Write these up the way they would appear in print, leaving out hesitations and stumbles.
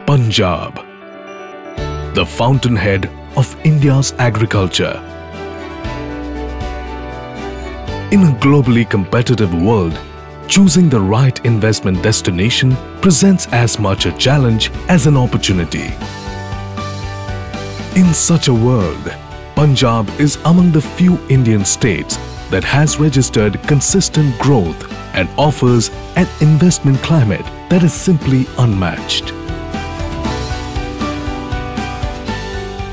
Punjab, the fountainhead of India's agriculture. In a globally competitive world, choosing the right investment destination presents as much a challenge as an opportunity. In such a world, Punjab is among the few Indian states that has registered consistent growth and offers an investment climate that is simply unmatched.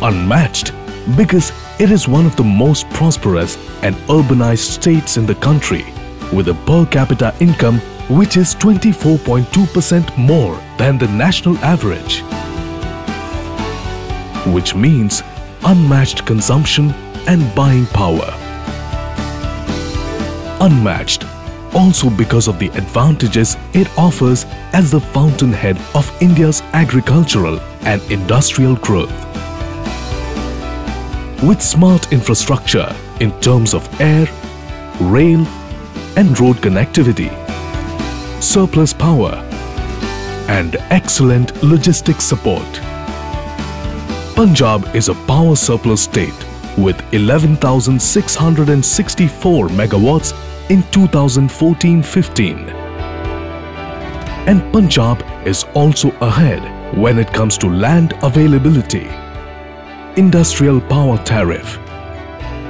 Unmatched because it is one of the most prosperous and urbanized states in the country, with a per capita income which is 24.2% more than the national average. Which means unmatched consumption and buying power. Unmatched also because of the advantages it offers as the fountainhead of India's agricultural and industrial growth. With smart infrastructure in terms of air, rail and road connectivity, surplus power and excellent logistics support, Punjab is a power surplus state with 11,664 megawatts in 2014-15. And Punjab is also ahead when it comes to land availability, industrial power tariff,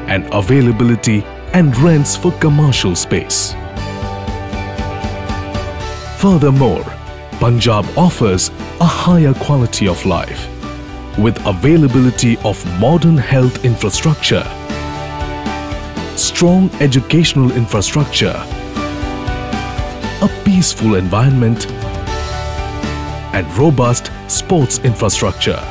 and availability and rents for commercial space. Furthermore, Punjab offers a higher quality of life with availability of modern health infrastructure, strong educational infrastructure, a peaceful environment, and robust sports infrastructure.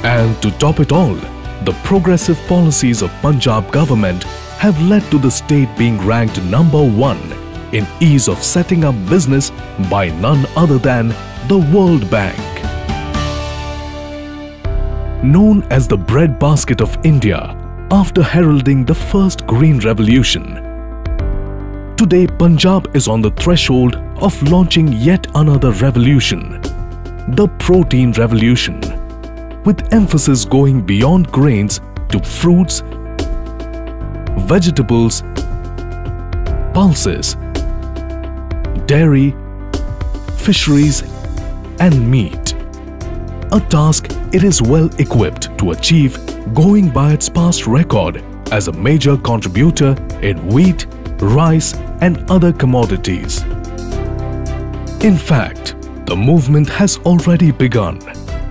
And to top it all, the progressive policies of Punjab government have led to the state being ranked #1 in ease of setting up business by none other than the World Bank. Known as the breadbasket of India after heralding the first Green Revolution, today Punjab is on the threshold of launching yet another revolution, the Protein Revolution, with emphasis going beyond grains to fruits, vegetables, pulses, dairy, fisheries and meat. A task it is well equipped to achieve, going by its past record as a major contributor in wheat, rice and other commodities. In fact, the movement has already begun,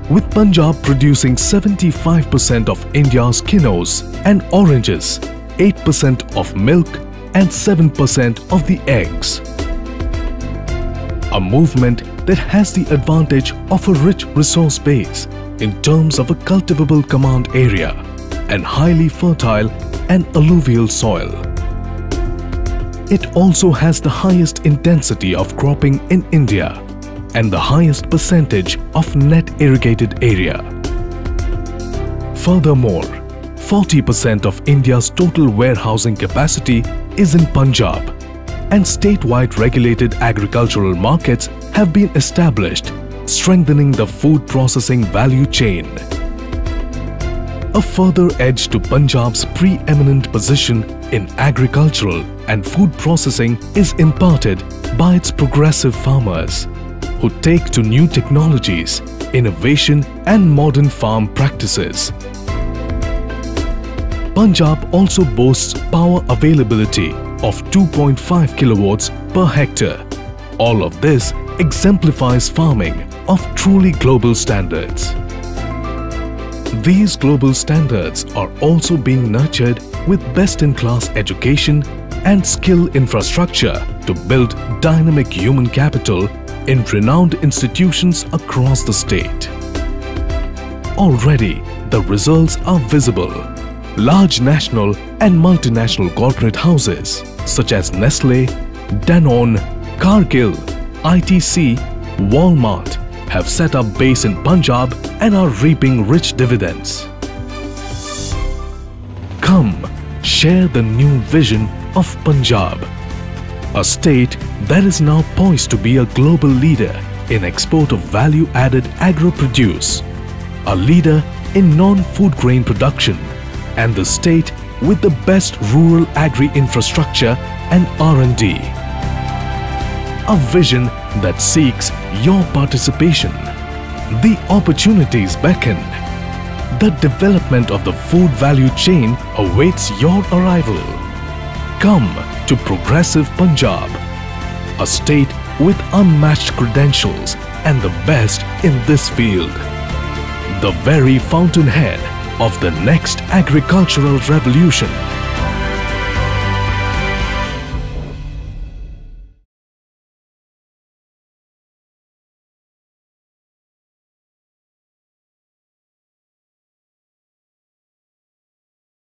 with Punjab producing 75% of India's quinoas and oranges, 8% of milk and 7% of the eggs. A movement that has the advantage of a rich resource base in terms of a cultivable command area and highly fertile and alluvial soil. It also has the highest intensity of cropping in India and the highest percentage of net irrigated area. Furthermore, 40% of India's total warehousing capacity is in Punjab, and statewide regulated agricultural markets have been established, strengthening the food processing value chain. A further edge to Punjab's preeminent position in agricultural and food processing is imparted by its progressive farmers, who take to new technologies, innovation and modern farm practices. Punjab also boasts power availability of 2.5 kilowatts per hectare. All of this exemplifies farming of truly global standards. These global standards are also being nurtured with best-in-class education and skill infrastructure to build dynamic human capital in renowned institutions across the state. Already, the results are visible. Large national and multinational corporate houses such as Nestle, Danone, Cargill, ITC, Walmart have set up base in Punjab and are reaping rich dividends. Come, share the new vision of Punjab, a state that is now poised to be a global leader in export of value-added agro-produce, a leader in non-food grain production, and the state with the best rural agri-infrastructure and R&D. A vision that seeks your participation. The opportunities beckon. The development of the food value chain awaits your arrival. Come to Progressive Punjab, a state with unmatched credentials and the best in this field. The very fountainhead of the next agricultural revolution.